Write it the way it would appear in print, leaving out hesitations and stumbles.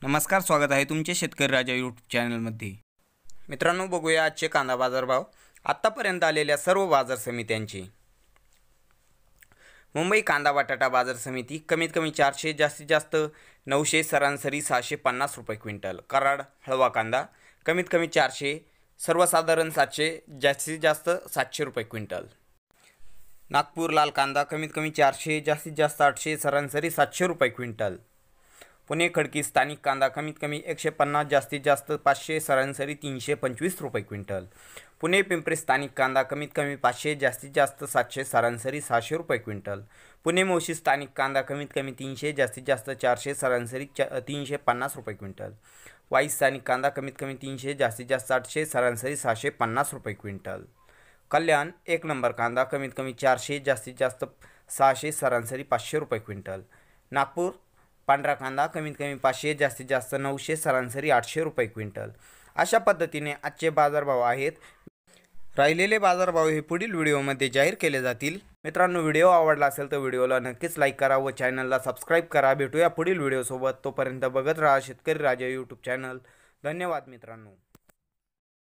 नमस्कार, स्वागत आहे तुमचे शेतकरी राजा यूट्यूब चॅनलमध्ये। मित्रांनो, बघूया आजचे कांदा बाजारभाव आत्तापर्यंत आलेल्या सर्व बाजार समित्यांचे। मुंबई कांदा बटाटा बाजार समिती कमीत कमी 400, जास्तीत जास्त 900, सरासरी 650 रुपये क्विंटल। कराड हळवा कांदा कमीत कमी 400, सर्वसाधारण 700, जास्तीत जास्त 700 रुपये क्विंटल। नागपूर लाल कांदा कमीत कमी 400, जास्तीत जास्त 800, सरासरी 700 रुपये क्विंटल। पुणे खडकी स्थानिक कांदा कमीत कमी 150, जास्तीत जास्त 500, सरासरी 325 रुपये क्विंटल। पुणे पिंपरी स्थानिक कांदा कमीत कमी 500, जास्तीत जास्त 700, सरासरी 600 रुपये क्विंटल। पुणे मोशी स्थानिक कांदा कमीत कमी 300, जास्तीत जास्त 400, सरासरी 350 रुपये क्विंटल। वाई स्थानिक कांदा कमीत कमी 300, जास्तीत जास्त 800, सरासरी 650 रुपये क्विंटल। कल्याण एक नंबर कांदा कमीत कमी 400, जास्तीत जास्त 600, सरासरी 500 रुपये क्विंटल। नागपूर पांढरा कांदा कमीत कमी 500, जास्तीत जास्त 900, सरासरी 800 रुपये क्विंटल। अशा पद्धतीने आजचे बाजारभाव आहेत। राहिलेले बाजारभाव हे पुढील व्हिडिओमध्ये जाहीर केले जातील। मित्रांनो, व्हिडिओ आवडला असेल तर व्हिडिओला नक्कीच लाईक करा व चॅनलला सबस्क्राईब करा। भेटूया पुढील व्हिडिओसोबत, तोपर्यंत बघत राहा शेतकरी राजा यूट्यूब चॅनल। धन्यवाद मित्रांनो।